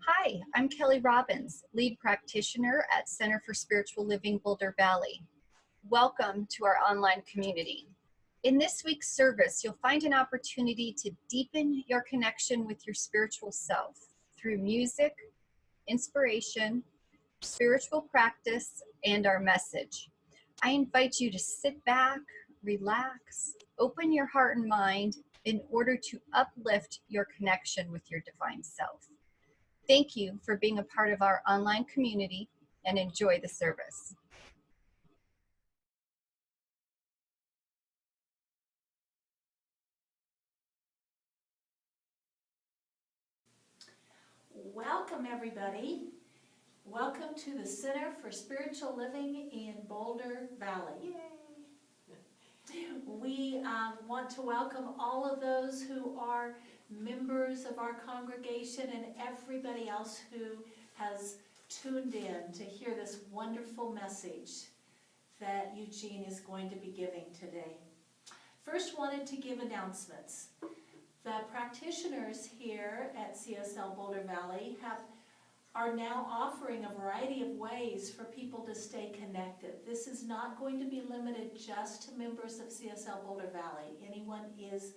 Hi, I'm Kelly Robbins, lead practitioner at Center for Spiritual Living, Boulder Valley. Welcome to our online community. In this week's service, you'll find an opportunity to deepen your connection with your spiritual self through music, inspiration, spiritual practice, and our message. I invite you to sit back, relax, open your heart and mind in order to uplift your connection with your divine self. Thank you for being a part of our online community and enjoy the service. Welcome, everybody. Welcome to the Center for Spiritual Living in Boulder Valley. Yay! We want to welcome all of those who are members of our congregation and everybody else who has tuned in to hear this wonderful message that Eugene is going to be giving today. First, wanted to give announcements. The practitioners here at CSL Boulder Valley are now offering a variety of ways for people to stay connected. This is not going to be limited just to members of CSL Boulder Valley. Anyone is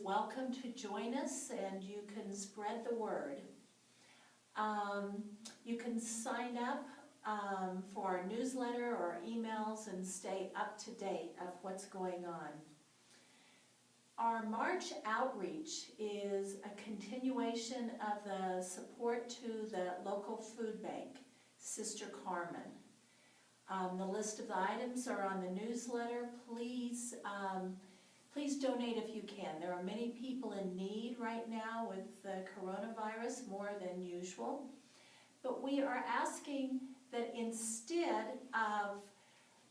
welcome to join us, and you can spread the word. You can sign up for our newsletter or emails and stay up to date of what's going on. Our March outreach is a continuation of the support to the local food bank, Sister Carmen. The list of the items are on the newsletter. Please donate if you can. There are many people in need right now with the coronavirus, more than usual. But we are asking that instead of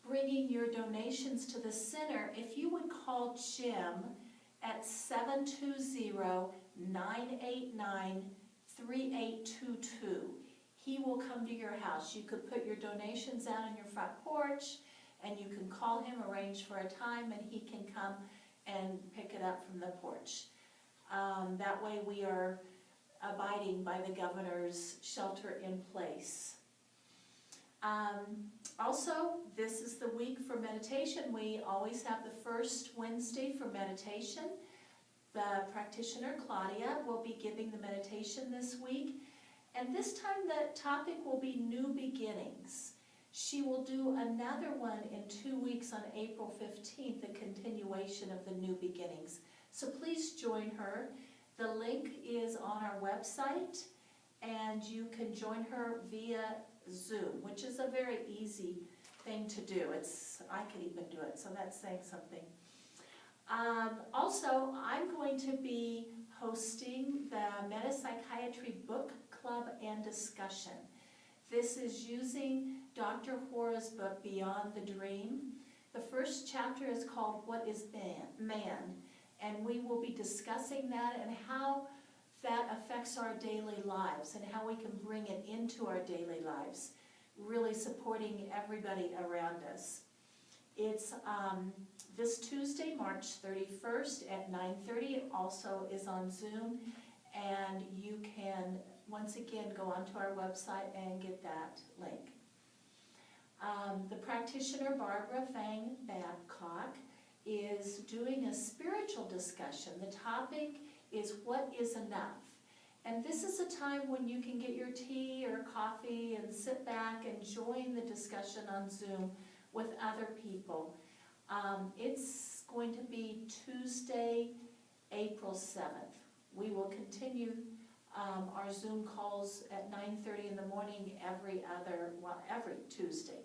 bringing your donations to the center, if you would call Jim at 720-989-3822. He will come to your house. You could put your donations out on your front porch, and you can call him, arrange for a time, and he can come and pick it up from the porch. That way we are abiding by the governor's shelter in place. Also, this is the week for meditation. We always have the first Wednesday for meditation. The practitioner, Claudia, will be giving the meditation this week. And this time the topic will be new beginnings. She will do another one in 2 weeks on April 15th, a continuation of the new beginnings. So please join her. The link is on our website, and you can join her via Zoom, which is a very easy thing to do. I could even do it, so that's saying something. Also, I'm going to be hosting the Metapsychiatry Book Club and Discussion. This is using Dr. Hora's book, Beyond the Dream. The first chapter is called What is Man? And we will be discussing that and how that affects our daily lives and how we can bring it into our daily lives, really supporting everybody around us. It's this Tuesday, March 31st at 9:30. It also is on Zoom, and you can once again go onto our website and get that link. The practitioner, Barbara Fang Babcock, is doing a spiritual discussion. The topic is what is enough? And this is a time when you can get your tea or coffee and sit back and join the discussion on Zoom with other people. It's going to be Tuesday, April 7th. We will continue our Zoom calls at 9:30 in the morning every Tuesday.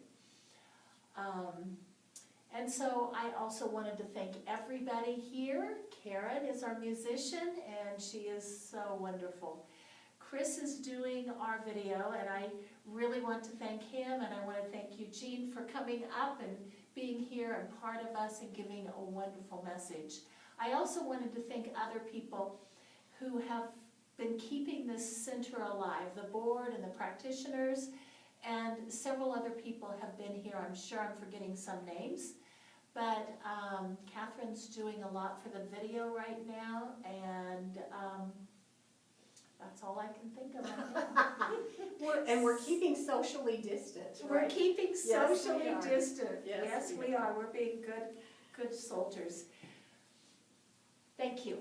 And so I also wanted to thank everybody here. Karen is our musician, and she is so wonderful. Chris is doing our video, and I really want to thank him, and I want to thank Eugene for coming up and being here and part of us and giving a wonderful message. I also wanted to thank other people who have been keeping this center alive, the board and the practitioners, and several other people have been here. I'm sure I'm forgetting some names. But Catherine's doing a lot for the video right now, and That's all I can think of right now. And we're keeping socially distant, We're right? keeping Yes, socially we are. distant. Yes, Yes, we we are. We're being good soldiers. Thank you.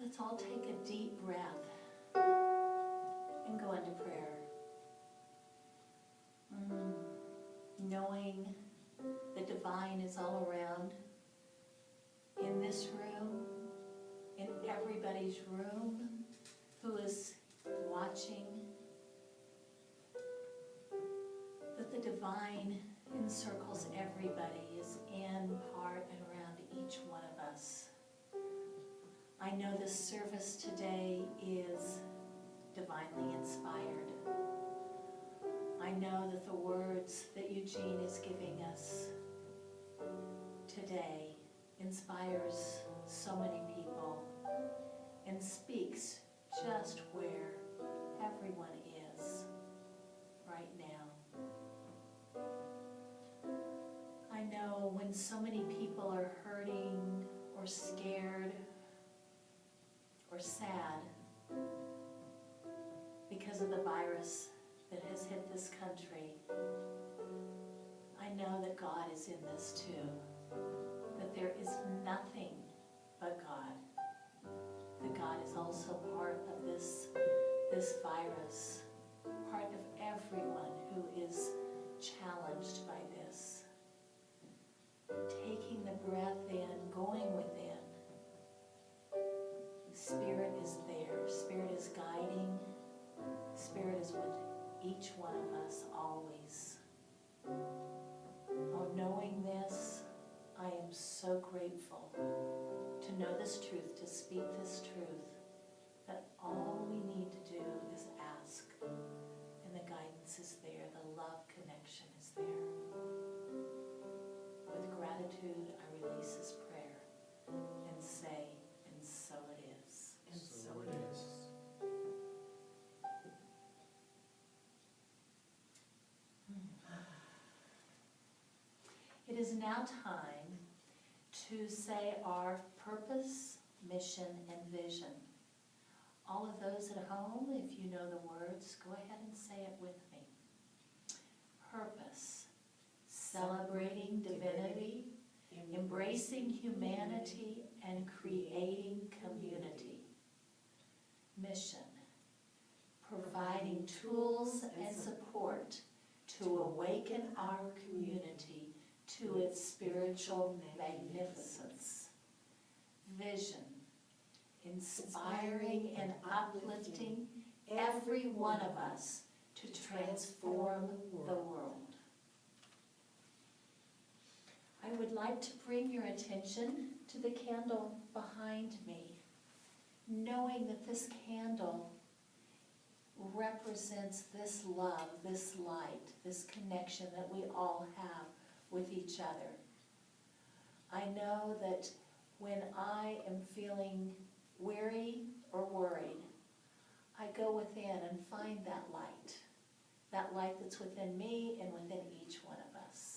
Let's all take a deep breath and go into prayer. Knowing the divine is all around, in this room, in everybody's room who is watching, that the divine encircles everybody, is in, part, and around each one of us. I know this service today is divinely inspired. I know that the words that Eugene is giving us today inspires so many people and speaks just where everyone is right now. I know when so many people are hurting or scared or sad because of the virus that has hit this country, I know that God is in this too, that there is nothing but God, that God is also part of this virus, part of everyone who is challenged by this. Taking the breath in, going within, Spirit is there, Spirit is guiding, Spirit is with each one of us always. Oh, knowing this, I am so grateful to know this truth, to speak this truth, that all we need to do is ask, and the guidance is there, the love connection is there. With gratitude, I release this prayer and say, and so it is. And so it is. It is now time to say our purpose, mission, and vision. All of those at home, if you know the words, go ahead and say it with me. Purpose, celebrating divinity, embracing humanity, and creating community. Mission, providing tools and support to awaken our community to its spiritual magnificence. Vision, inspiring and uplifting every one of us to transform the world. I would like to bring your attention to the candle behind me, knowing that this candle represents this love, this light, this connection that we all have with each other. I know that when I am feeling weary or worried, I go within and find that light that's within me and within each one of us.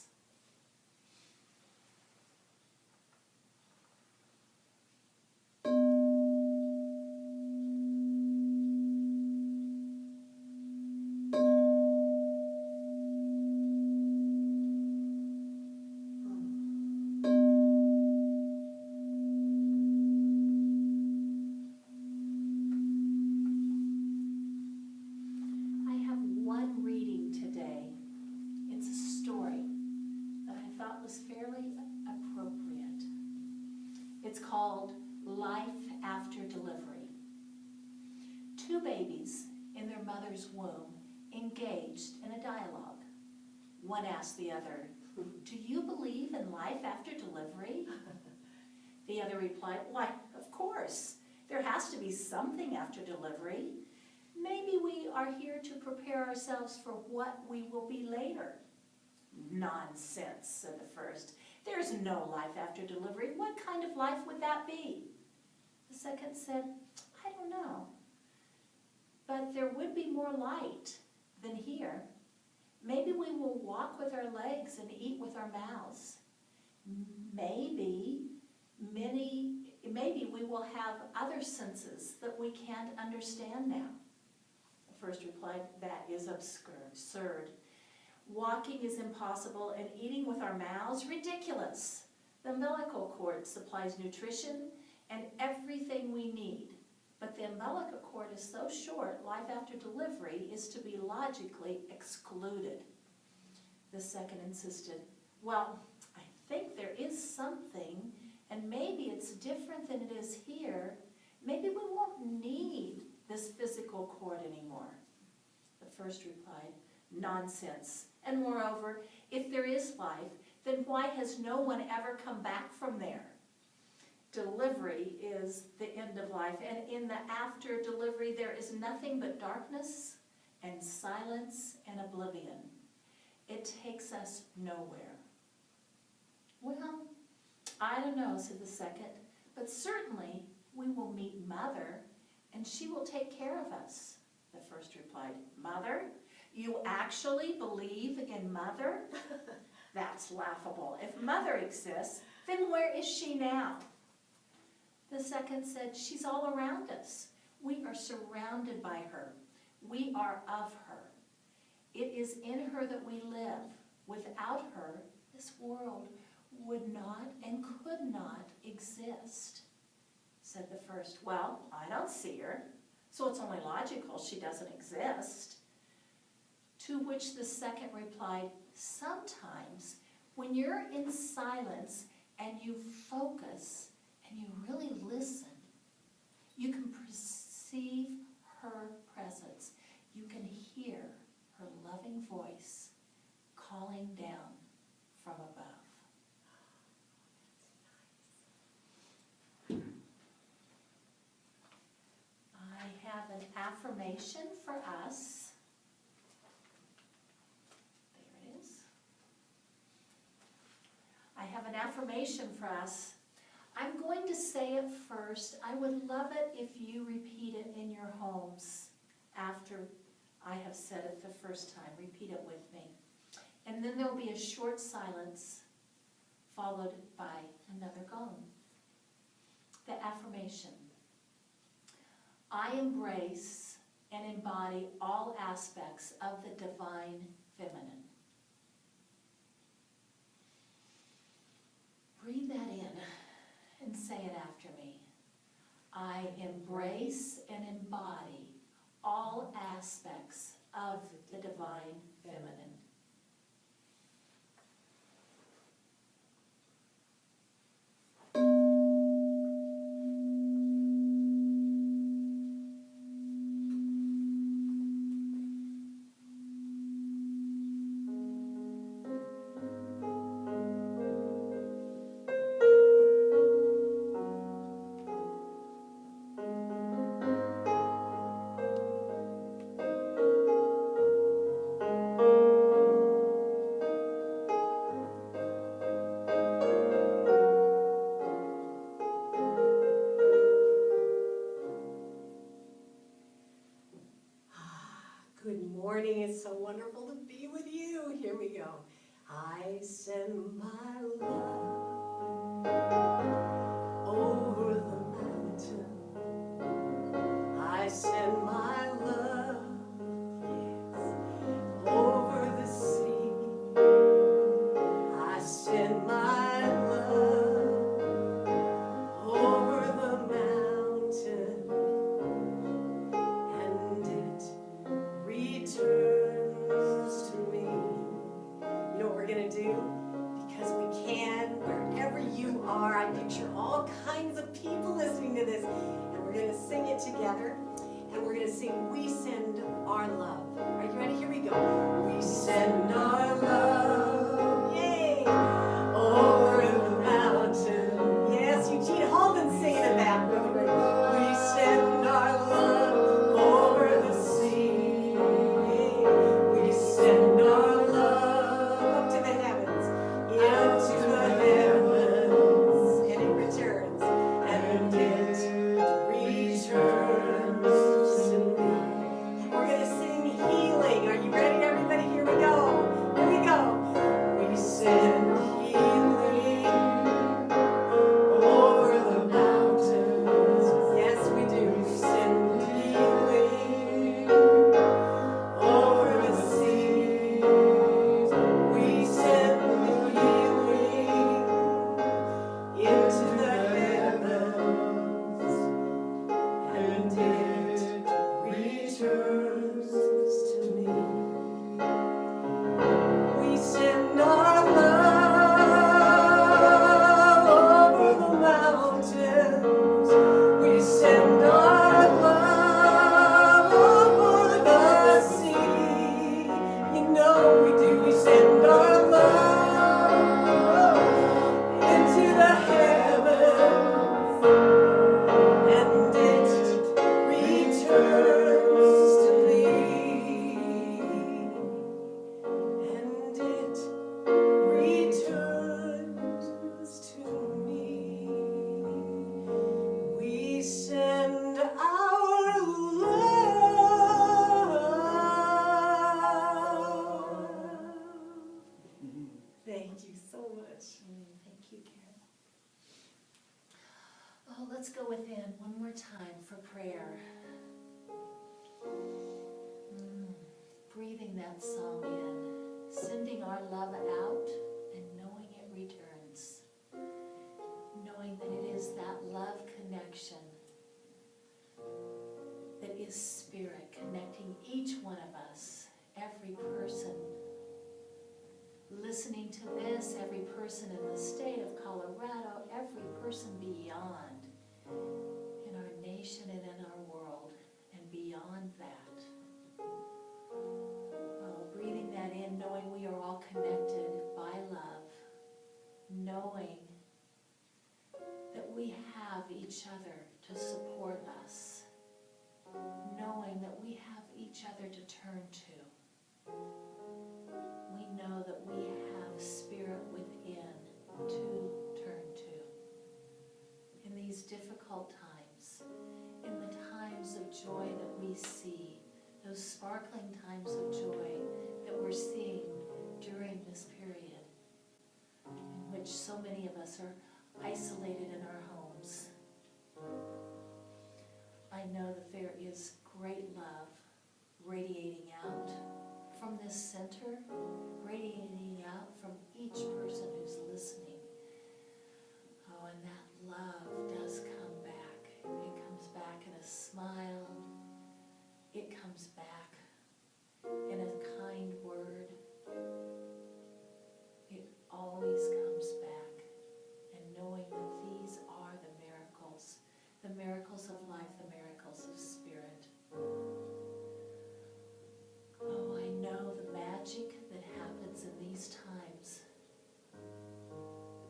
It's called Life After Delivery. Two babies in their mother's womb engaged in a dialogue. One asked the other, "Do you believe in life after delivery?" The other replied, "Why, of course. There has to be something after delivery. Maybe we are here to prepare ourselves for what we will be later." "Nonsense," said the first. "There's no life after delivery. What kind of life would that be?" The second said, "I don't know. But there would be more light than here. Maybe we will walk with our legs and eat with our mouths. Maybe maybe we will have other senses that we can't understand now. The first replied, that is absurd. Walking is impossible and eating with our mouths, ridiculous. The umbilical cord supplies nutrition and everything we need. But the umbilical cord is so short, life after delivery is to be logically excluded. The second insisted, well, I think there is something, and maybe it's different than it is here. Maybe we won't need this physical cord anymore. The first replied, nonsense. And moreover, if there is life, then why has no one ever come back from there? Delivery is the end of life, and in the after delivery there is nothing but darkness and silence and oblivion. It takes us nowhere. Well, I don't know, said the second, but certainly we will meet Mother, and she will take care of us. The first replied, Mother? You actually believe in Mother? That's laughable. If Mother exists, then where is she now? The second said, she's all around us. We are surrounded by her. We are of her. It is in her that we live. Without her, this world would not and could not exist. Said the first, well, I don't see her, so it's only logical she doesn't exist. To which the second replied, sometimes when you're in silence and you focus and you really listen, you can perceive her presence. You can hear her loving voice calling down from above. I have an affirmation for us. There it is. I have an affirmation for us. I'm going to say it first. I would love it if you repeat it in your homes after I have said it the first time. Repeat it with me. And then there will be a short silence followed by another gong. The affirmation. I embrace and embody all aspects of the divine feminine. Breathe that in and say it after me. I embrace and embody all aspects of the divine feminine. Good morning. It's so wonderful to be with you. Here we go. I send my love over the mountain. I send my love, yes, over the sea. I send my love over the mountain, and it returns to me. You know what we're going to do? Because we can, wherever you are, I picture all kinds of people listening to this, and we're going to sing it together, and we're going to sing, We Send Our Love. Are you ready? Here we go. We send our love, yay, over the mountain. Yes, Eugene Holden singing it back. We send our love over the sea. We send our love up to the heavens, into the heavens, and it returns, and it returns to me. And we're going to sing healing. Are you ready, everybody? Here we go. Here we go. much. Thank you, Karen. Oh, let's go within one more time for prayer. Breathing that song in, sending our love out, and knowing it returns. Knowing that it is that love connection that is spirit connecting each one of us, every person listening to this, every person in the state of Colorado, every person beyond, in our nation and in our world, and beyond that. Oh, breathing that in, knowing we are all connected by love, knowing that we have each other to support us, knowing that we have each other to turn to. We know that we have spirit within to turn to. In these difficult times, in the times of joy that we see, those sparkling times of joy that we're seeing during this period, in which so many of us are isolated in our homes. I know that there is great love radiating out from this center, radiating out from each person who's listening. Oh, and that love does come back. It comes back in a smile. It comes back in a kind word. It always comes back. And knowing that these are the miracles of life, the miracles of spirit. Oh, I know the magic that happens in these times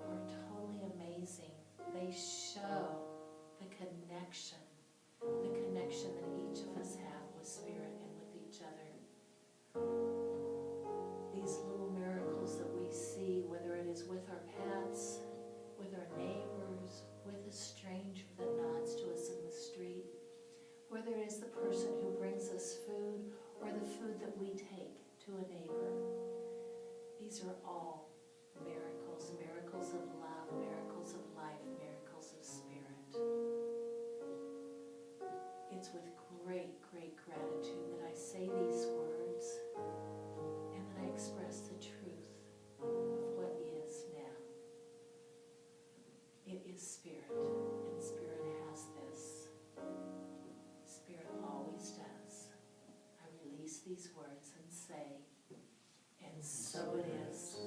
are totally amazing. They show the connection that each of us have with spirit and with each other. These little miracles that we see, whether it is with our pets, with our neighbors, with a stranger that nods to us in the street, whether it is the person who brings us food or the food that we take to a neighbor. These are all miracles, miracles of love, miracles of life, miracles of spirit. It's with great, great gratitude that I say these words and that I express the truth of what is now. It is spirit, and spirit has this. Spirit always does. I release these words and say, and so it is.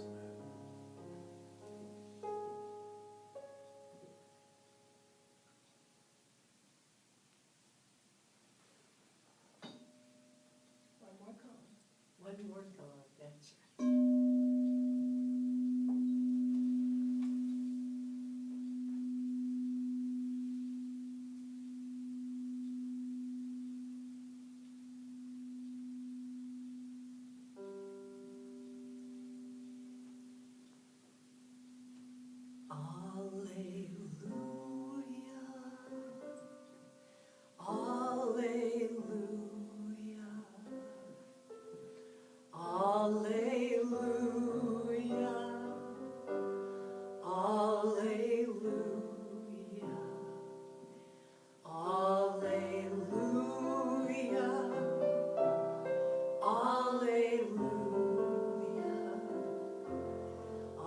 One more gong. One more gong, that's right.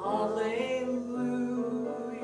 Alleluia.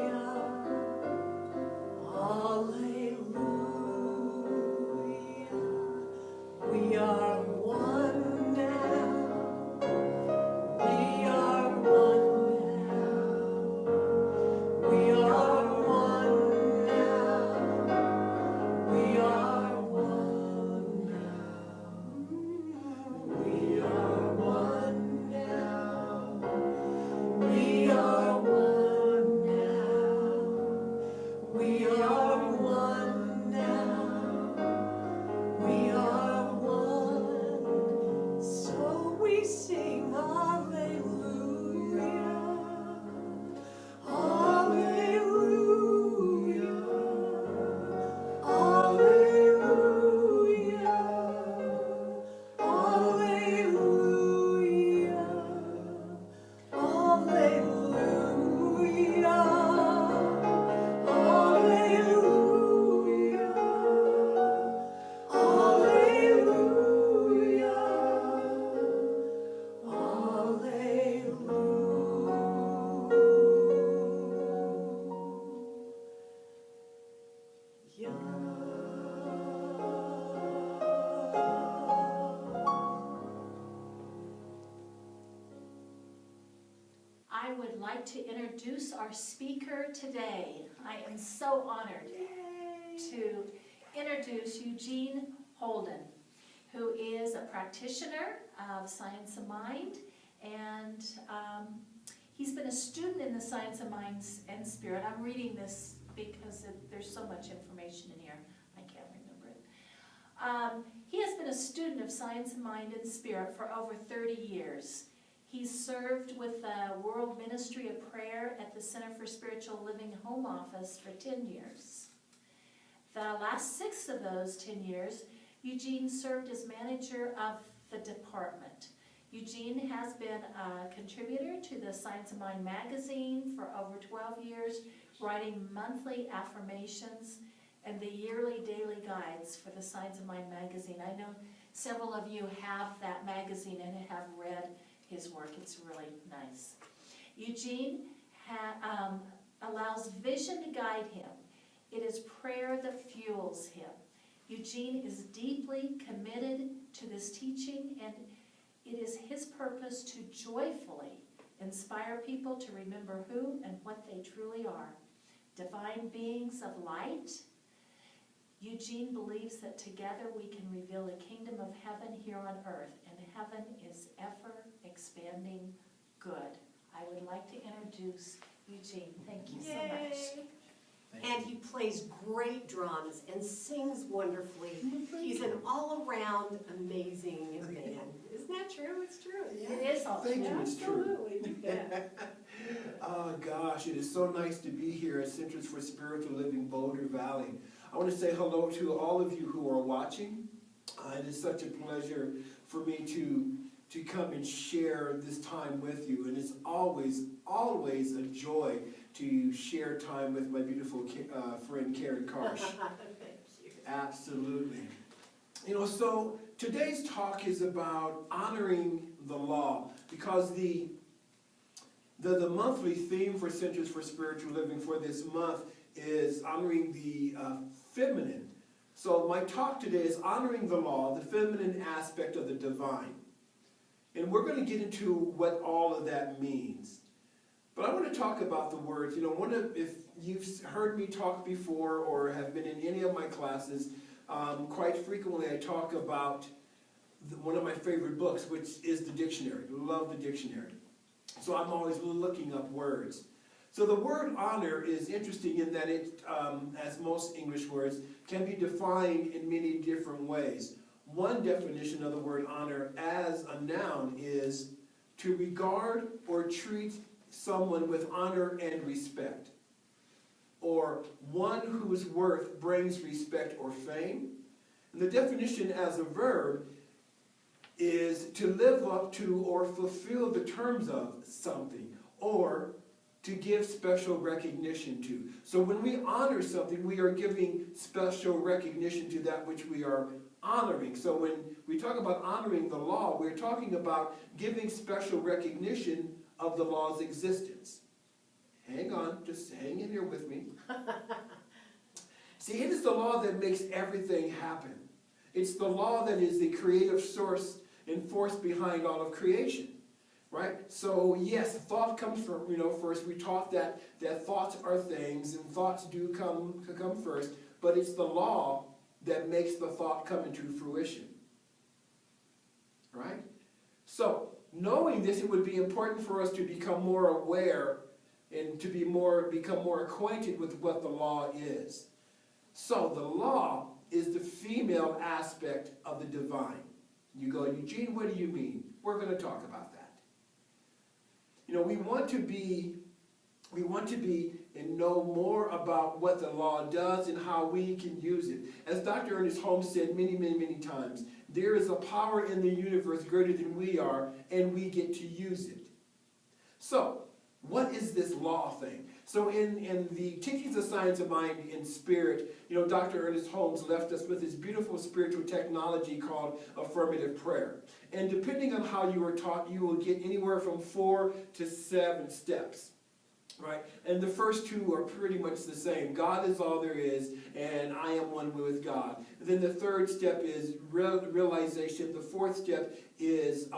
like to introduce our speaker today. I am so honored to introduce Eugene Holden, who is a practitioner of Science of Mind, and he's been a student in the Science of Mind and Spirit. I'm reading this because there's so much information in here, I can't remember it. He has been a student of Science of Mind and Spirit for over 30 years. He's served with the World Ministry of Prayer at the Center for Spiritual Living Home Office for 10 years. The last 6 of those 10 years, Eugene served as manager of the department. Eugene has been a contributor to the Science of Mind magazine for over 12 years, writing monthly affirmations and the yearly daily guides for the Science of Mind magazine. I know several of you have that magazine and have read his work. It's really nice. Eugene allows vision to guide him. It is prayer that fuels him. Eugene is deeply committed to this teaching, and it is his purpose to joyfully inspire people to remember who and what they truly are. Divine beings of light. Eugene believes that together we can reveal the kingdom of heaven here on earth, and heaven is ever expanding good. I would like to introduce Eugene. Thank you so much. And he plays great drums and sings wonderfully. He's an all-around amazing man. Isn't that true? It's true. Yeah. It is all Thank you, it's true. Absolutely. Yeah. Oh gosh, it is so nice to be here at Centers for Spiritual Living Boulder Valley. I want to say hello to all of you who are watching. It is such a pleasure for me to come and share this time with you. And it's always a joy to share time with my beautiful friend Karen Karsh. Thank you. Absolutely. So today's talk is about honoring the law, because the monthly theme for Centers for Spiritual Living for this month is honoring the feminine. So my talk today is honoring the law, the feminine aspect of the divine. And we're going to get into what all of that means. But I want to talk about the words. If you've heard me talk before or have been in any of my classes, quite frequently I talk about one of my favorite books, which is the dictionary. Love the dictionary. So I'm always looking up words. So the word honor is interesting in that it, as most English words, can be defined in many different ways. One definition of the word honor as a noun is to regard or treat someone with honor and respect, or one whose worth brings respect or fame. And the definition as a verb is to live up to or fulfill the terms of something, or to give special recognition to. So when we honor something, we are giving special recognition to that which we are honoring. So when we talk about honoring the law, we're talking about giving special recognition of the law's existence. Hang on, just hang in here with me. See, it is the law that makes everything happen. It's the law that is the creative source and force behind all of creation. Right? So yes, thought comes from, first. We taught that thoughts are things, and thoughts do come first, but it's the law that makes the thought come into fruition. Right? So, knowing this, it would be important for us to become more aware and to become more acquainted with what the law is. So, the law is the female aspect of the divine. You go, Eugene, what do you mean? We're going to talk about that. We want to be and know more about what the law does and how we can use it. As Dr. Ernest Holmes said many, many, many times, there is a power in the universe greater than we are, and we get to use it. So, what is this law thing? So in the Teachings of Science of Mind and Spirit, Dr. Ernest Holmes left us with this beautiful spiritual technology called affirmative prayer. And depending on how you were taught, you will get anywhere from 4 to 7 steps. Right? And the first 2 are pretty much the same. God is all there is, and I am one with God. And then the third step is realization. The fourth step is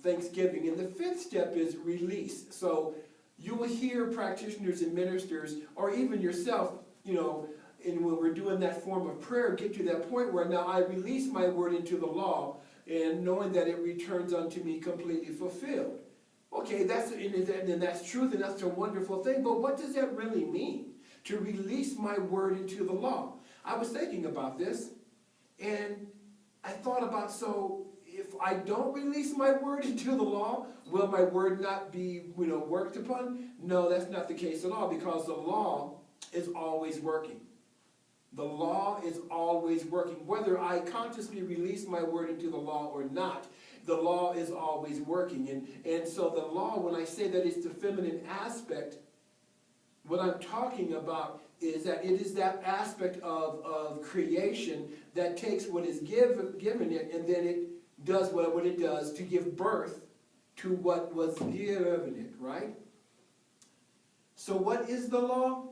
thanksgiving. And the fifth step is release. So You will hear practitioners and ministers, or even yourself, and when we're doing that form of prayer, get to that point where now I release my word into the law, and knowing that it returns unto me completely fulfilled. Okay, that's truth, and that's a wonderful thing, but what does that really mean? To release my word into the law. I was thinking about this, and I thought about, so if I don't release my word into the law, will my word not be, worked upon? No, that's not the case at all, because the law is always working. The law is always working. Whether I consciously release my word into the law or not, the law is always working. And so the law, when I say that it's the feminine aspect, what I'm talking about is that it is that aspect of creation that takes what is given it, and then it does what it does to give birth to what was given it, right? So what is the law?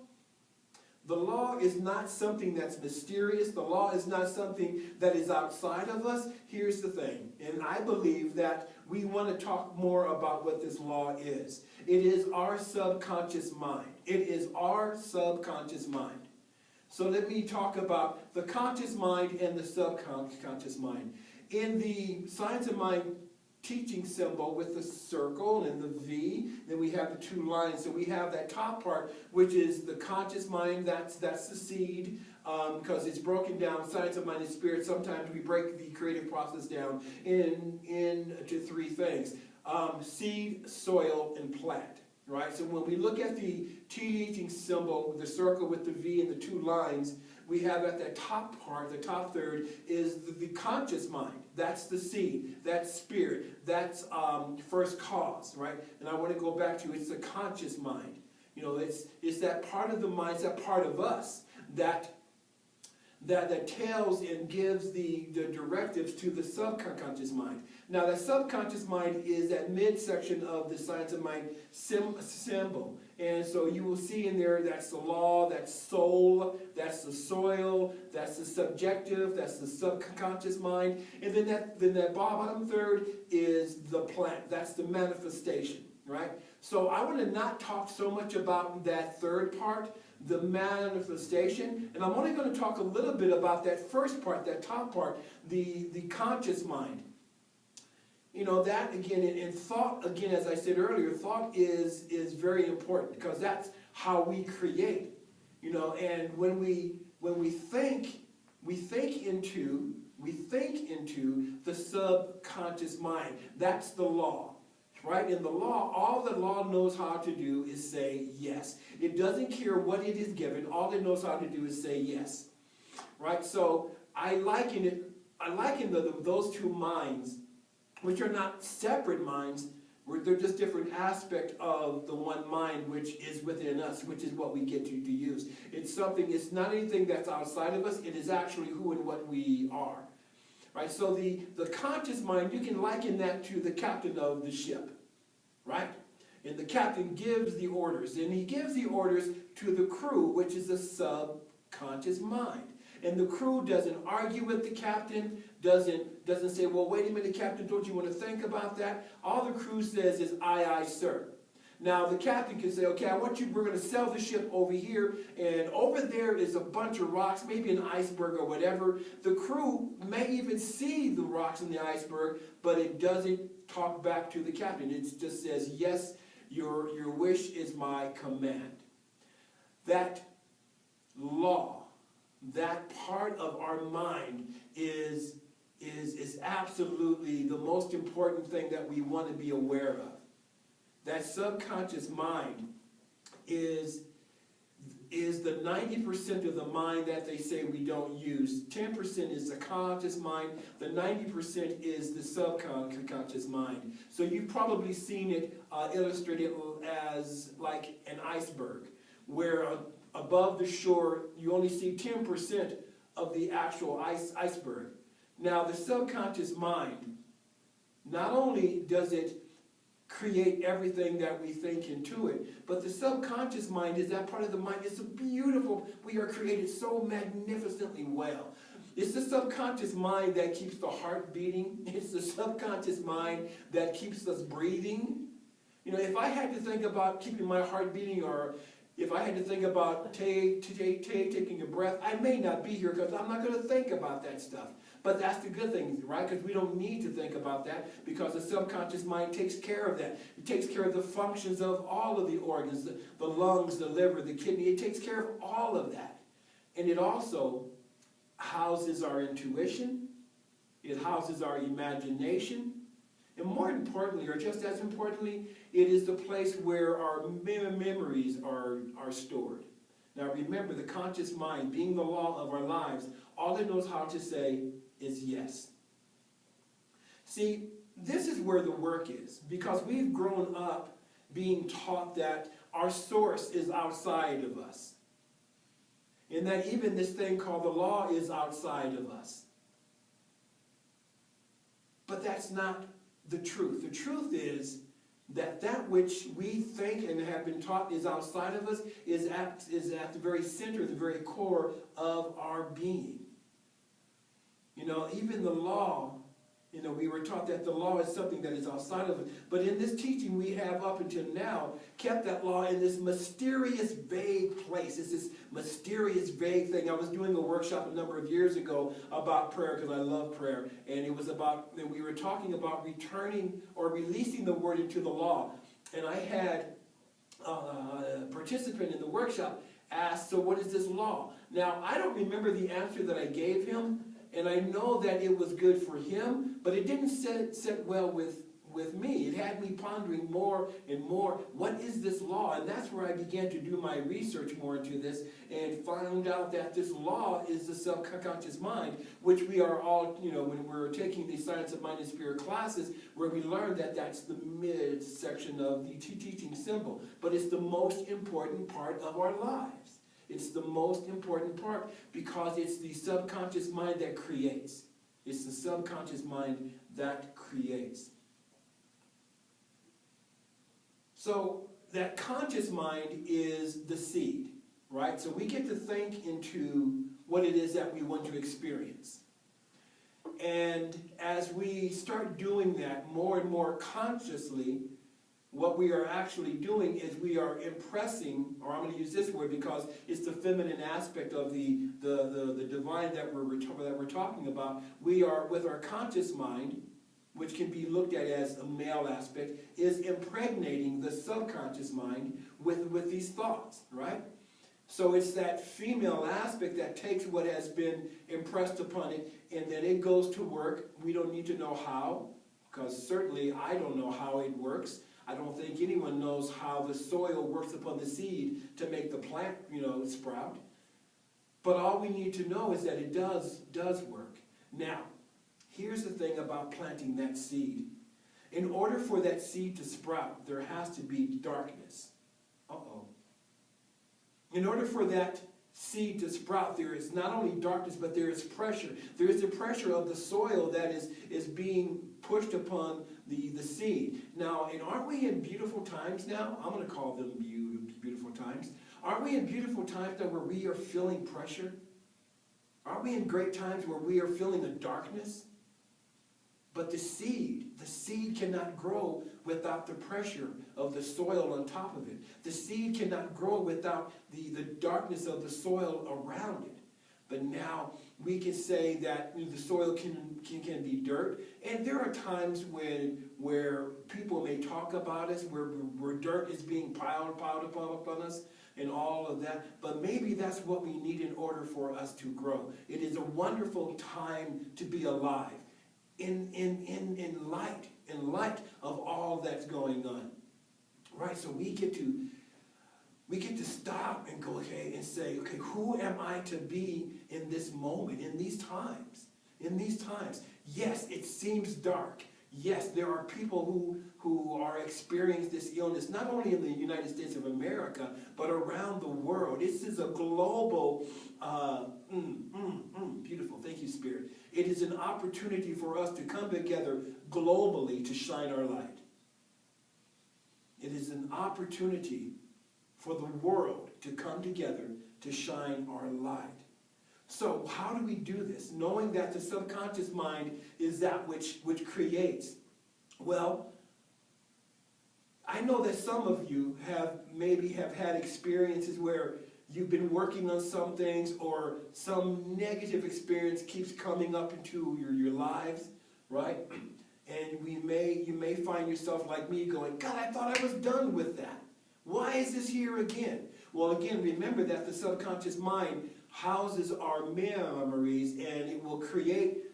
The law is not something that's mysterious. The law is not something that is outside of us. Here's the thing, and I believe that we want to talk more about what this law is. It is our subconscious mind. It is our subconscious mind. So let me talk about the conscious mind and the subconscious mind. In the Science of Mind teaching symbol with the circle and the V, then we have the two lines. So we have that top part, which is the conscious mind. That's the seed, because it's broken down. Science of mind and spirit. Sometimes we break the creative process down into three things: seed, soil, and plant. Right. So when we look at the teaching symbol, the circle with the V and the two lines, we have at the top part, the top third, is the conscious mind. That's the seed, that's spirit, that's first cause, right? And I want to go back to, it's the conscious mind. It's that part of the mind, it's that part of us that tells and gives the directives to the subconscious mind. Now, the subconscious mind is that midsection of the Science of Mind symbol. And so you will see in there, that's the law, that's soul, that's the soil, that's the subjective, that's the subconscious mind. And then that bottom third is the plant. That's the manifestation, right? So I want to not talk so much about that third part, the manifestation, and I'm only going to talk a little bit about that first part, that top part, the conscious mind. That again, in thought, again, as I said earlier, thought is very important, because that's how we create. And when we think into the subconscious mind. That's the law. Right? In the law, all the law knows how to do is say yes. It doesn't care what it is given. All it knows how to do is say yes. Right? So I liken those two minds, which are not separate minds, they're just different aspects of the one mind which is within us, which is what we get to use. It's not anything that's outside of us. It is actually who and what we are. Right? So the conscious mind, you can liken that to the captain of the ship. Right? And the captain gives the orders. And he gives the orders to the crew, which is the subconscious mind. And the crew doesn't argue with the captain, doesn't say, well, wait a minute, Captain, don't you want to think about that? All the crew says is, aye, aye, sir. Now, the captain can say, okay, we're going to sail the ship over here, and over there is a bunch of rocks, maybe an iceberg or whatever. The crew may even see the rocks in the iceberg, but it doesn't talk back to the captain. It just says, yes, your wish is my command. That law, that part of our mind is absolutely the most important thing that we want to be aware of. That subconscious mind is the 90% of the mind that they say we don't use. 10% is the conscious mind. The 90% is the subconscious mind. So you've probably seen it illustrated as like an iceberg, where above the shore you only see 10% of the actual iceberg. Now, the subconscious mind, not only does it create everything that we think into it, but the subconscious mind is that part of the mind. It's beautiful. We are created so magnificently well. It's the subconscious mind that keeps the heart beating. It's the subconscious mind that keeps us breathing. You know, if I had to think about keeping my heart beating, or if I had to think about taking a breath, I may not be here because I'm not going to think about that stuff. But that's the good thing, right? Because we don't need to think about that because the subconscious mind takes care of that. It takes care of the functions of all of the organs, the lungs, the liver, the kidney. It takes care of all of that. And it also houses our intuition. It houses our imagination. And more importantly, or just as importantly, it is the place where our memories are stored. Now remember, the conscious mind, being the law of our lives, all it knows how to say is yes. See, this is where the work is, because we've grown up being taught that our source is outside of us, and that even this thing called the law is outside of us. But that's not the truth. The truth is that that which we think and have been taught is outside of us is at the very center, the very core of our being. You know, even the law, you know, we were taught that the law is something that is outside of us. But in this teaching we have up until now kept that law in this mysterious, vague place. It's this mysterious, vague thing. I was doing a workshop a number of years ago about prayer because I love prayer. And it was about, and we were talking about returning or releasing the word into the law. And I had a participant in the workshop ask, so what is this law? Now, I don't remember the answer that I gave him. And I know that it was good for him, but it didn't sit well with me. It had me pondering more and more, what is this law? And that's where I began to do my research more into this and found out that this law is the subconscious mind, which we are all, you know, when we're taking the Science of Mind and Spirit classes, where we learn that that's the midsection of the teaching symbol. But it's the most important part of our lives. It's the most important part because it's the subconscious mind that creates. It's the subconscious mind that creates. So that conscious mind is the seed, right? So we get to think into what it is that we want to experience. And as we start doing that more and more consciously, what we are actually doing is we are impressing, or I'm going to use this word because it's the feminine aspect of the divine that we're talking about. We are, with our conscious mind, which can be looked at as a male aspect, is impregnating the subconscious mind with these thoughts, right? So it's that female aspect that takes what has been impressed upon it, and then it goes to work. We don't need to know how, because certainly I don't know how it works. I don't think anyone knows how the soil works upon the seed to make the plant, you know, sprout. But all we need to know is that it does work. Now, here's the thing about planting that seed. In order for that seed to sprout, there has to be darkness. Uh-oh. In order for that seed to sprout, there is not only darkness, but there is pressure. There is the pressure of the soil that is being pushed upon the seed. Now, and aren't we in beautiful times now? I'm going to call them beautiful times. Aren't we in beautiful times now where we are feeling pressure? Aren't we in great times where we are feeling the darkness? But the seed cannot grow without the pressure of the soil on top of it. The seed cannot grow without the darkness of the soil around it. But now we can say that the soil can be dirt. And there are times where people may talk about us, where dirt is being piled upon us and all of that. But maybe that's what we need in order for us to grow. It is a wonderful time to be alive. In light of all that's going on, right? So we get to stop and go, okay, and say, okay, who am I to be in this moment, in these times? In these times, yes, it seems dark. Yes, there are people who are experiencing this illness, not only in the United States of America, but around the world. This is a global, beautiful, thank you, Spirit. It is an opportunity for us to come together globally to shine our light. It is an opportunity for the world to come together to shine our light. So how do we do this? Knowing that the subconscious mind is that which creates. Well, I know that some of you maybe have had experiences where you've been working on some things, or some negative experience keeps coming up into your lives, right? And you may find yourself like me going, God, I thought I was done with that. Why is this here again? Well, again, remember that the subconscious mind houses our memories, and it will create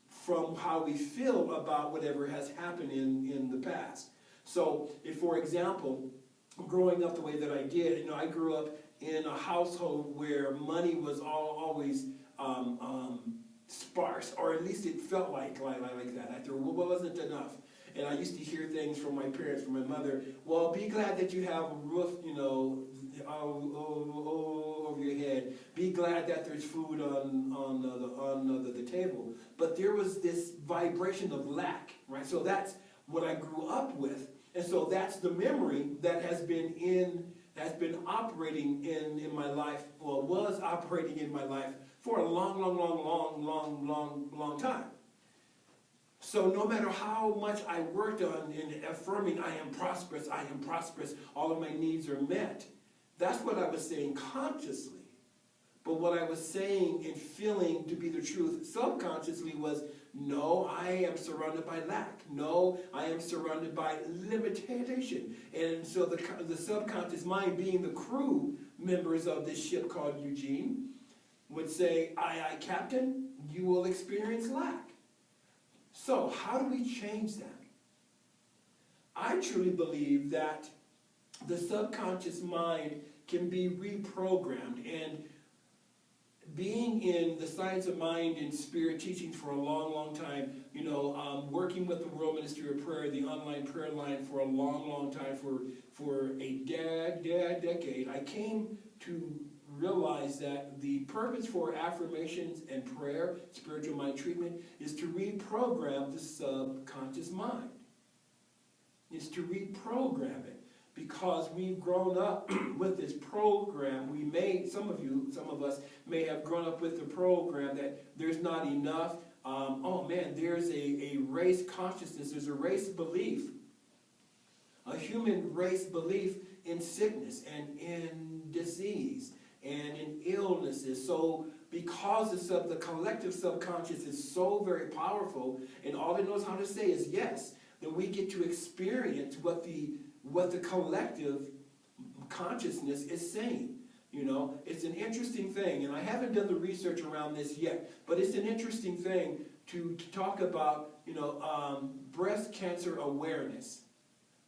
from how we feel about whatever has happened in the past. So, if, for example, growing up the way that I did, I grew up in a household where money was always sparse, or at least it felt like that. There wasn't enough. And I used to hear things from my parents, from my mother, well, be glad that you have a roof, over your head. Be glad that there's food on the table. But there was this vibration of lack, right? So that's what I grew up with. And so that's the memory that has been operating in my life, or was operating in my life for a long time. So no matter how much I worked on in affirming I am prosperous, all of my needs are met, that's what I was saying consciously. But what I was saying and feeling to be the truth subconsciously was, no, I am surrounded by lack. No, I am surrounded by limitation. And so the subconscious mind, being the crew members of this ship called Eugene, would say, aye, Captain, you will experience lack. So how do we change that? I truly believe that the subconscious mind can be reprogrammed, and being in the science of mind and spirit teachings for a long time, working with the World Ministry of Prayer, the online prayer line for a long time, for a decade, I came to realize that the purpose for affirmations and prayer, spiritual mind treatment, is to reprogram the subconscious mind. Is to reprogram it. Because we've grown up with this program, some of us may have grown up with the program that there's not enough. There's a race consciousness, there's a race belief, a human race belief in sickness and in disease and in illnesses. So because the collective subconscious is so very powerful, and all it knows how to say is yes, then we get to experience what the collective consciousness is saying. It's an interesting thing, and I haven't done the research around this yet, but it's an interesting thing to talk about, breast cancer awareness.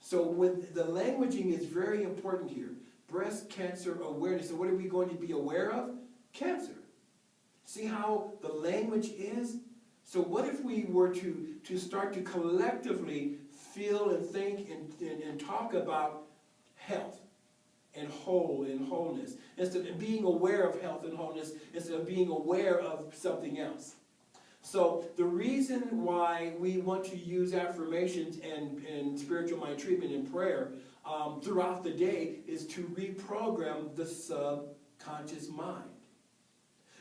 So the languaging is very important here. Breast cancer awareness. So what are we going to be aware of? Cancer. See how the language is? So what if we were to start to collectively feel and think and talk about health and wholeness, instead of being aware of health and wholeness, instead of being aware of something else. So the reason why we want to use affirmations and spiritual mind treatment and prayer throughout the day is to reprogram the subconscious mind.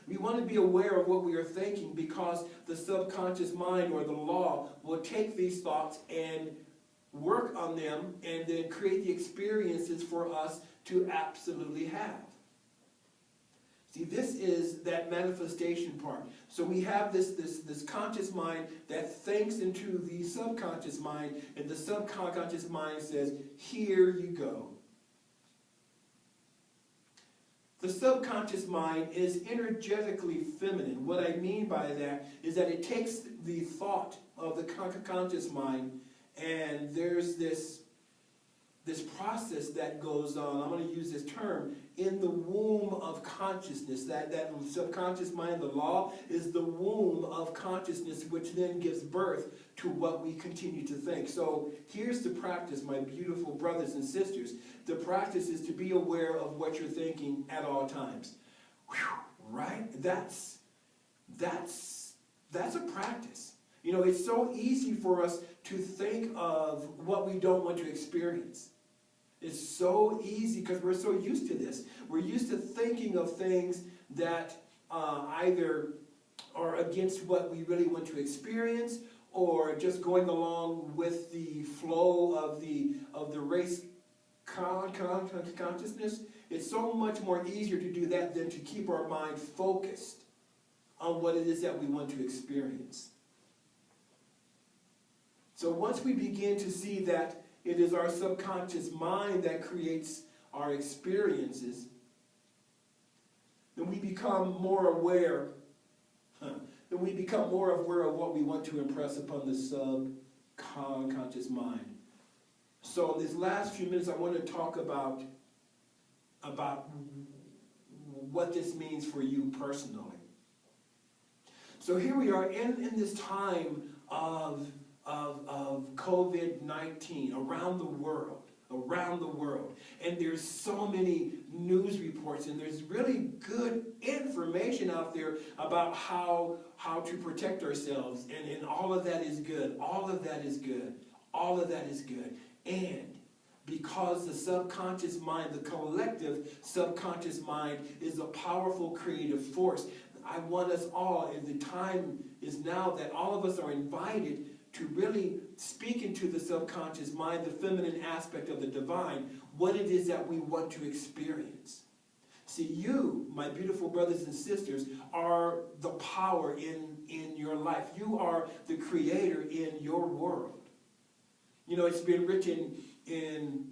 We want to be aware of what we are thinking, because the subconscious mind, or the law, will take these thoughts and work on them and then create the experiences for us to absolutely have. See, this is that manifestation part. So we have this conscious mind that thinks into the subconscious mind, and the subconscious mind says, here you go. The subconscious mind is energetically feminine. What I mean by that is that it takes the thought of the conscious mind, and there's this process that goes on. I'm going to use this term, in the womb of consciousness. That subconscious mind, the law, is the womb of consciousness, which then gives birth to what we continue to think. So here's the practice, my beautiful brothers and sisters. The practice is to be aware of what you're thinking at all times. Whew, right? That's a practice. It's so easy for us to think of what we don't want to experience. It's so easy because we're so used to this. We're used to thinking of things that either are against what we really want to experience, or just going along with the flow of the race consciousness, it's so much more easier to do that than to keep our mind focused on what it is that we want to experience. So once we begin to see that it is our subconscious mind that creates our experiences, then we become more aware. Then we become more aware of what we want to impress upon the subconscious mind. So in these last few minutes, I want to talk about what this means for you personally. So here we are in this time of COVID-19 around the world. And there's so many news reports, and there's really good information out there about how to protect ourselves, and all of that is good. All of that is good. All of that is good. And because the subconscious mind, the collective subconscious mind, is a powerful creative force, I want us all, and the time is now that all of us are invited to really speak into the subconscious mind, the feminine aspect of the divine, what it is that we want to experience. See, you, my beautiful brothers and sisters, are the power in your life. You are the creator in your world. You know, it's been written in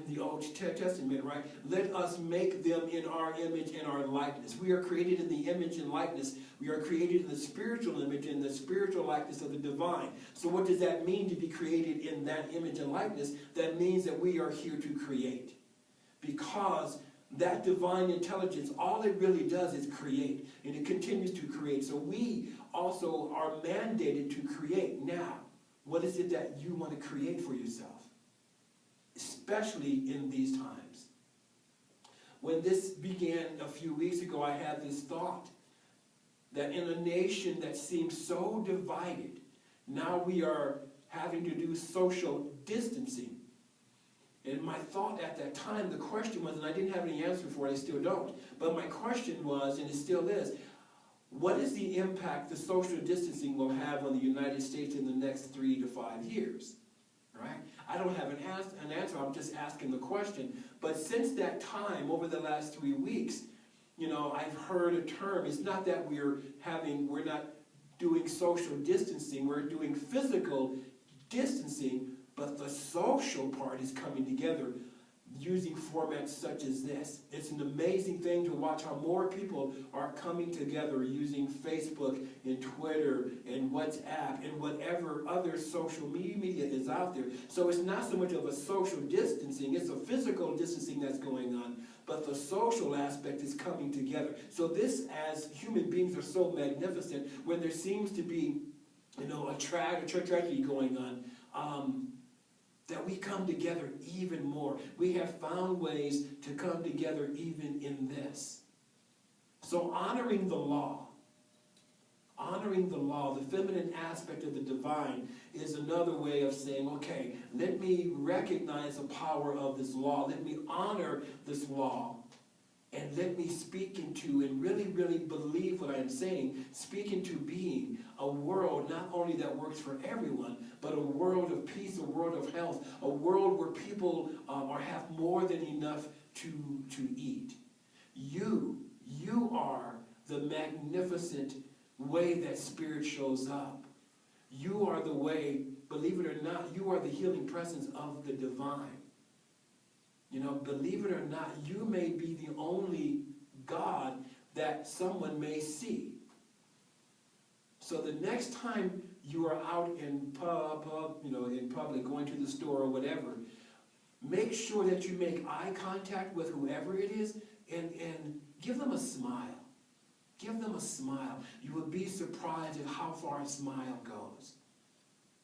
the Old Testament, right? Let us make them in our image and our likeness. We are created in the image and likeness. We are created in the spiritual image and the spiritual likeness of the divine. So what does that mean, to be created in that image and likeness? That means that we are here to create. Because that divine intelligence, all it really does is create. And it continues to create. So we also are mandated to create. Now, what is it that you want to create for yourself? Especially in these times. When this began a few weeks ago, I had this thought that in a nation that seems so divided, now we are having to do social distancing. And my thought at that time, the question was, and I didn't have any answer for it, I still don't, but my question was, and it still is, what is the impact the social distancing will have on the United States in the next 3 to 5 years? Right? I don't have an answer, I'm just asking the question. But since that time, over the last 3 weeks, you know, I've heard a term. It's not that we're not doing social distancing, we're doing physical distancing, but the social part is coming together using formats such as this. It's an amazing thing to watch how more people are coming together using Facebook and Twitter and WhatsApp and whatever other social media is out there. So it's not so much of a social distancing, it's a physical distancing that's going on, but the social aspect is coming together. So this, as human beings, are so magnificent when there seems to be, you know, a tragedy going on. That we come together even more. We have found ways to come together even in this. So honoring the law, the feminine aspect of the divine, is another way of saying, okay, let me recognize the power of this law. Let me honor this law. And let me speak into, and really, really believe what I am saying, speak into being a world not only that works for everyone, but a world of peace, a world of health, a world where people have more than enough to eat. You are the magnificent way that spirit shows up. You are the way, believe it or not, you are the healing presence of the divine. You know, believe it or not, you may be the only God that someone may see. So the next time you are out in in public, going to the store or whatever, make sure that you make eye contact with whoever it is and give them a smile. Give them a smile. You will be surprised at how far a smile goes.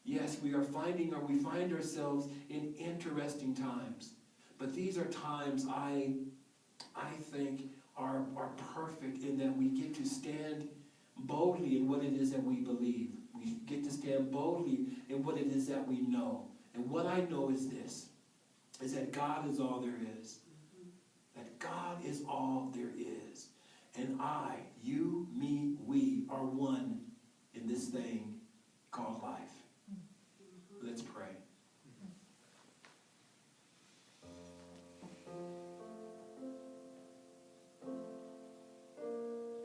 Yes, we find ourselves in interesting times. But these are times I think are perfect in that we get to stand boldly in what it is that we believe. We get to stand boldly in what it is that we know. And what I know is this, is that God is all there is. That God is all there is. And I, you, me, we are one in this thing called life. Let's pray.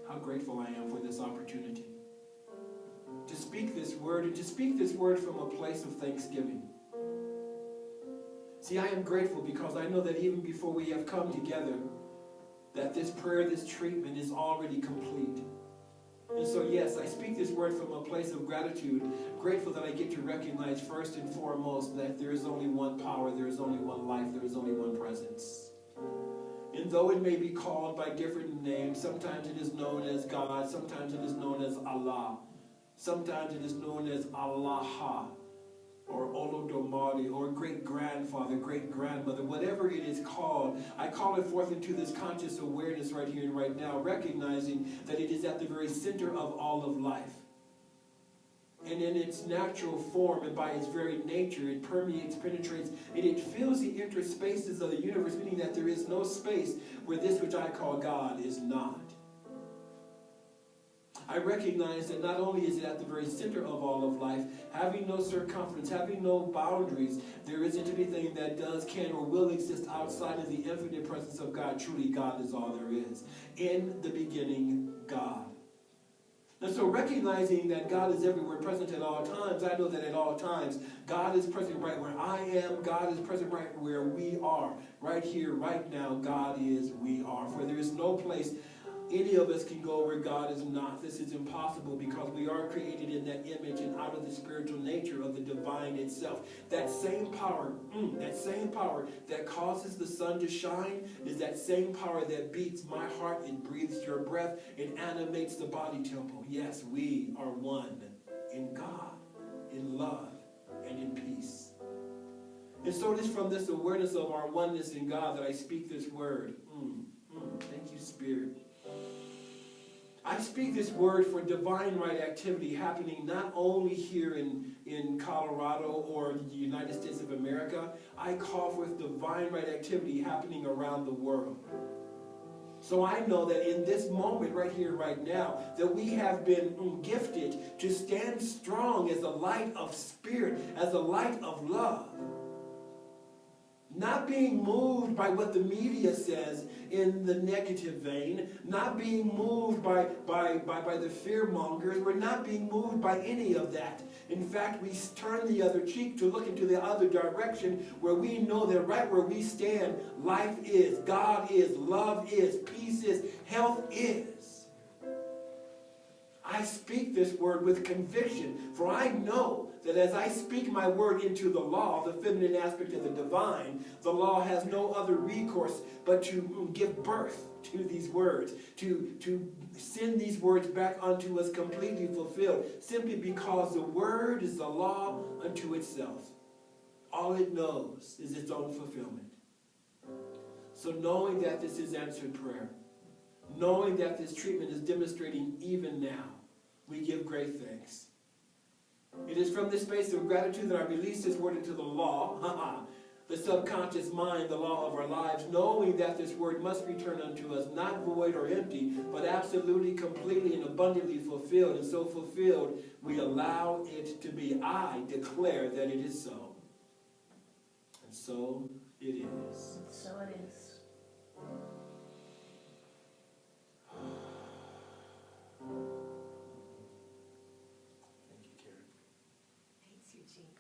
How grateful I am for this opportunity to speak this word, and to speak this word from a place of thanksgiving. See, I am grateful because I know that even before we have come together, that this prayer, this treatment is already complete. And so, yes, I speak this word from a place of gratitude, grateful that I get to recognize first and foremost that there is only one power, there is only one life, there is only one presence. And though it may be called by different names, sometimes it is known as God, sometimes it is known as Allah, sometimes it is known as Allah, or Olodomari, or great-grandfather, great-grandmother, whatever it is called, I call it forth into this conscious awareness right here and right now, recognizing that it is at the very center of all of life. And in its natural form and by its very nature, it permeates, penetrates, and it fills the interspaces of the universe, meaning that there is no space where this which I call God is not. I recognize that not only is it at the very center of all of life, having no circumference, having no boundaries, there isn't anything that does, can, or will exist outside of the infinite presence of God. Truly, God is all there is. In the beginning, God. And so recognizing that God is everywhere, present at all times, I know that at all times, God is present right where I am, God is present right where we are. Right here, right now, God is, we are. For there is no place any of us can go where God is not. This is impossible because we are created in that image and out of the spiritual nature of the divine itself. That same power that causes the sun to shine is that same power that beats my heart and breathes your breath and animates the body temple. Yes, we are one in God, in love, and in peace. And so it is from this awareness of our oneness in God that I speak this word. Thank you, Spirit. I speak this word for divine right activity happening not only here in Colorado or the United States of America. I call forth divine right activity happening around the world. So I know that in this moment right here, right now, that we have been gifted to stand strong as a light of spirit, as a light of love. Not being moved by what the media says in the negative vein, not being moved by the fear mongers. We're not being moved by any of that. In fact, we turn the other cheek to look into the other direction where we know that right where we stand, life is, God is, love is, peace is, health is. I speak this word with conviction, for I know that as I speak my word into the law, the feminine aspect of the divine, the law has no other recourse but to give birth to these words, to send these words back unto us completely fulfilled, simply because the word is the law unto itself. All it knows is its own fulfillment. So knowing that this is answered prayer, knowing that this treatment is demonstrating even now, we give great thanks. It is from this space of gratitude that I release this word into the law, the subconscious mind, the law of our lives, knowing that this word must return unto us, not void or empty, but absolutely, completely, and abundantly fulfilled. And so fulfilled, we allow it to be. I declare that it is so. And so it is. So it is. Thanks, Eugene.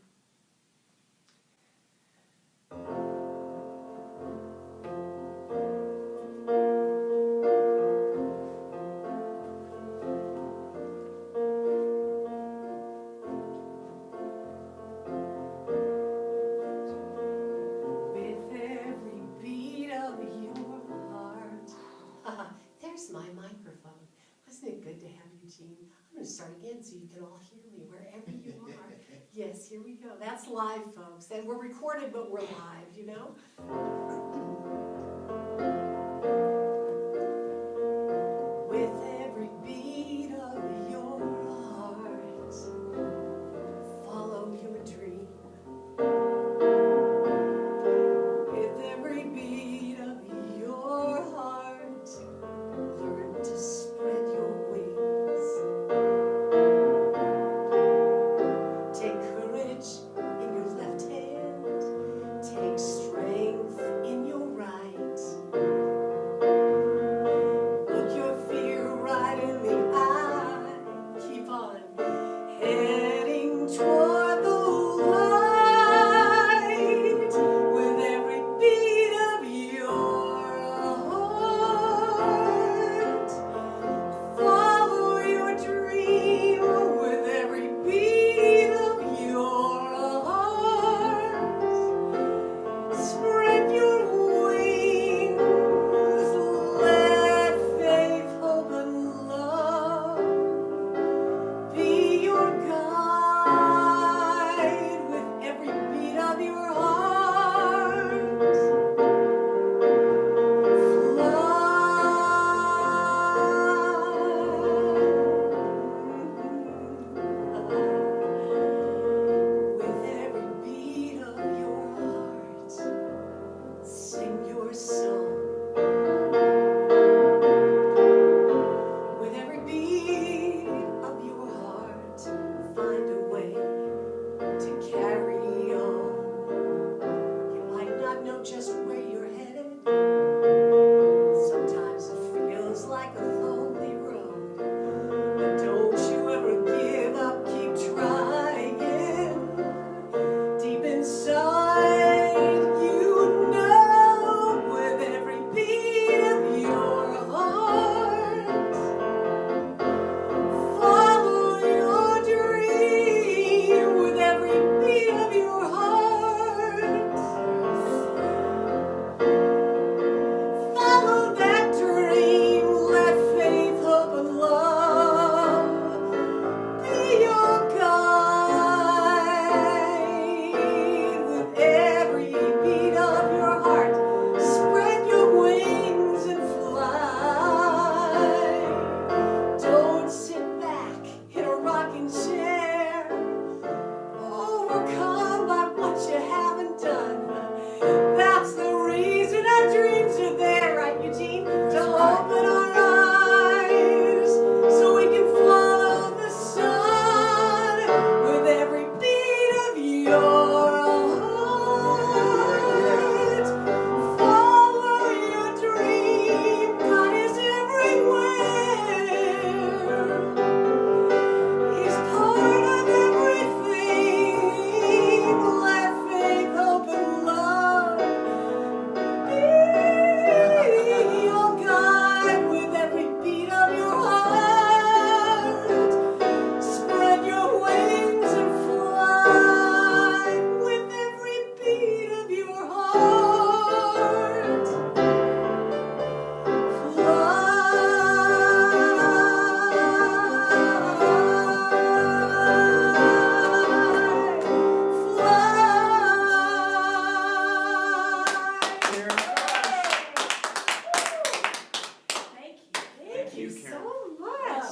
With every beat of your heart. There's my microphone. Wasn't it good to have Eugene? I'm going to start again so you can all hear me wherever you are. Yes, here we go. That's live, folks. And we're recorded, but we're live, you know? With every beat of your heart, follow your dream. With every beat of your heart, learn to spread your wings. you Karen. so much.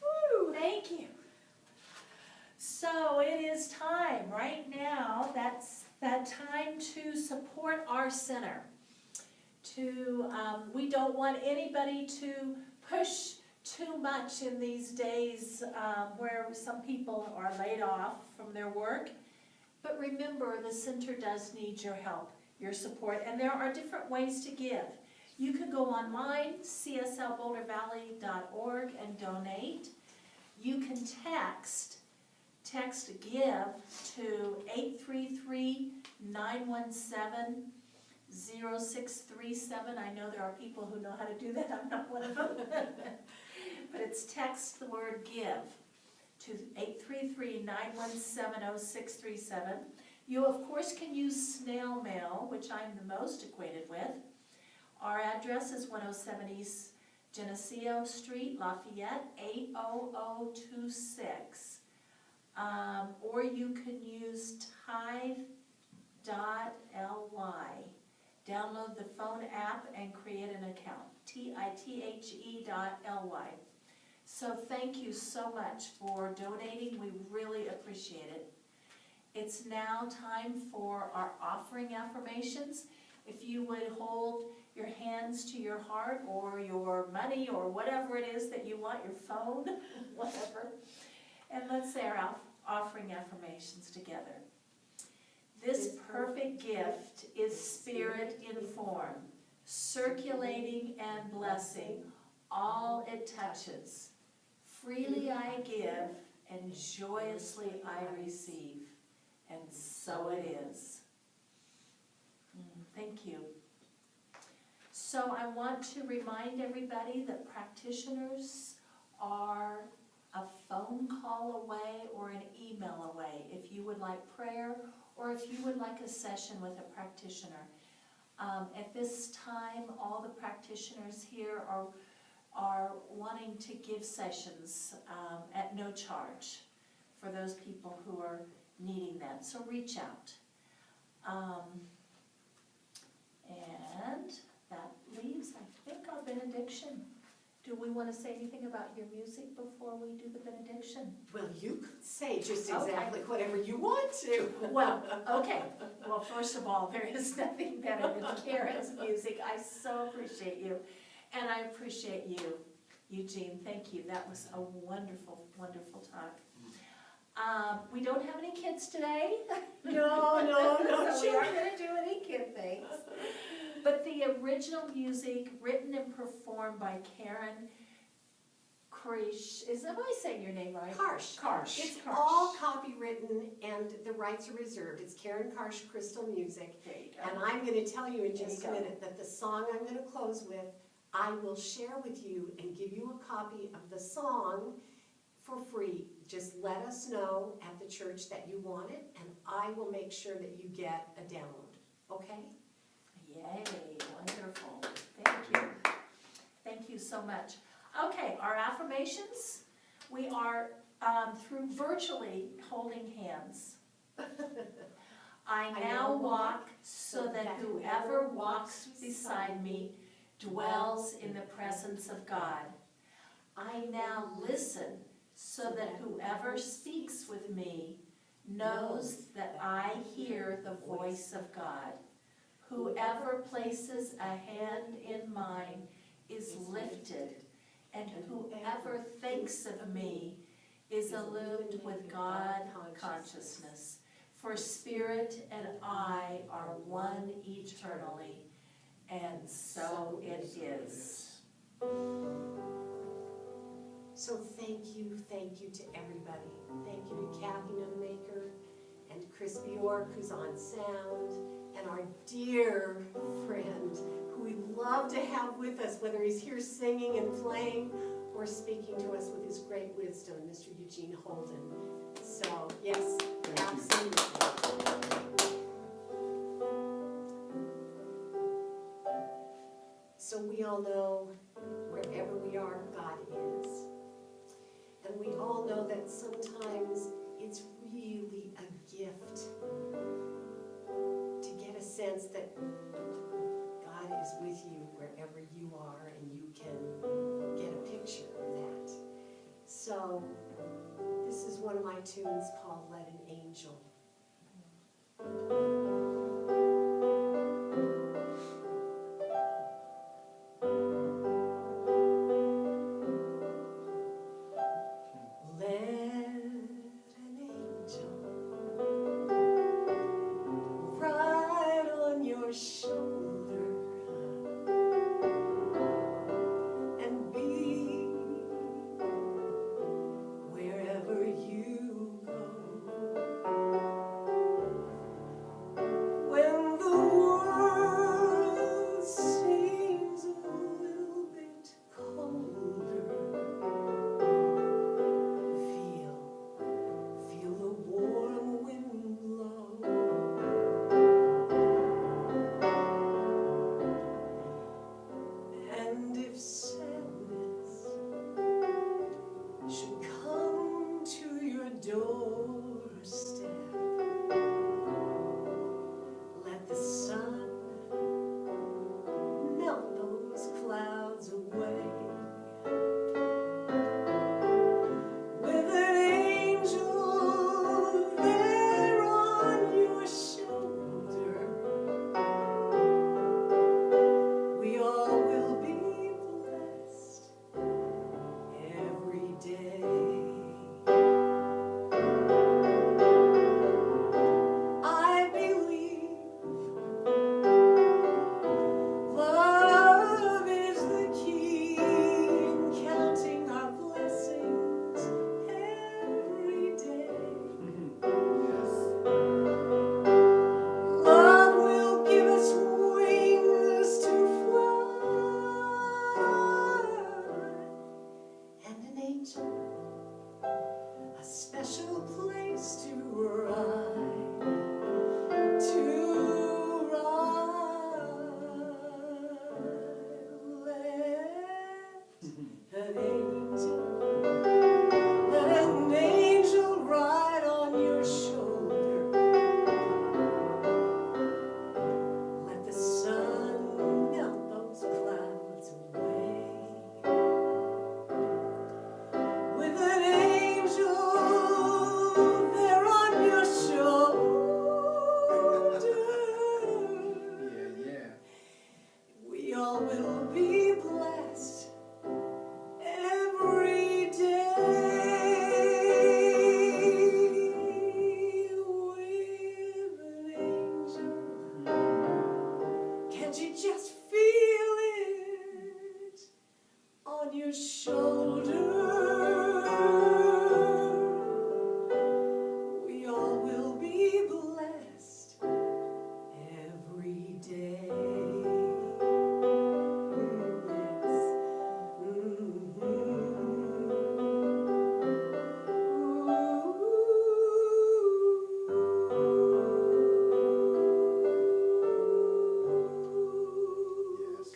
Woo. Thank you. So it is time right now, that's that time to support our center. We don't want anybody to push too much in these days where some people are laid off from their work. But remember, the center does need your help, your support, and there are different ways to give. You can go online, cslbouldervalley.org, and donate. You can text GIVE to 833-917-0637. I know there are people who know how to do that, I'm not one of them. But it's text the word GIVE to 833-917-0637. You, of course, can use snail mail, which I'm the most acquainted with. Our address is 107 East Geneseo Street, Lafayette, 80026. Or you can use tithe.ly. Download the phone app and create an account, tithe.ly. So thank you so much for donating. We really appreciate it. It's now time for our offering affirmations. If you would hold your hands to your heart or your money or whatever it is that you want, your phone, whatever. And let's say our offering affirmations together. This perfect gift is spirit in form, circulating and blessing all it touches. Freely I give and joyously I receive. And so it is. Thank you. So I want to remind everybody that practitioners are a phone call away or an email away if you would like prayer or if you would like a session with a practitioner. At this time, all the practitioners here are wanting to give sessions at no charge for those people who are needing that. So reach out. And that leaves, I think, our benediction. Do we want to say anything about your music before we do the benediction? Well, you could say just exactly whatever you want to. Well, okay. Well, first of all, there is nothing better than Karen's music. I so appreciate you. And I appreciate you, Eugene. Thank you. That was a wonderful, wonderful talk. We don't have any kids today. No, So we aren't going to do any kid things. But the original music, written and performed by Karen Karsh, am I saying your name right? Karsh. It's Karsh. all copywritten and the rights are reserved. It's Karen Karsh Crystal Music. There you go. And I'm going to tell you in just a There you go. minute that the song I'm going to close with, I will share with you and give you a copy of the song for free. Just let us know at the church that you want it, and I will make sure that you get a download. Okay? Yay, wonderful. Thank you. Thank you so much. Okay, our affirmations. We are through virtually holding hands. I now walk so that whoever walks beside me dwells in the presence of God. I now listen so that whoever speaks with me knows that I hear the voice of God. Whoever places a hand in mine is lifted, and whoever thinks of me is illumined with God consciousness. For spirit and I are one eternally, and so it is. So thank you to everybody. Thank you to Kathy Nunmaker and Chris Bjork, who's on sound, and our dear friend, who we love to have with us, whether he's here singing and playing or speaking to us with his great wisdom, Mr. Eugene Holden. So, yes, absolutely. So we all know wherever we are, God is. And we all know that sometimes it's really a gift to get a sense that God is with you wherever you are, and you can get a So this is one of my tunes called Let an Angel.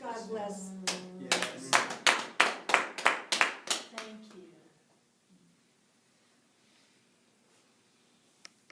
God bless.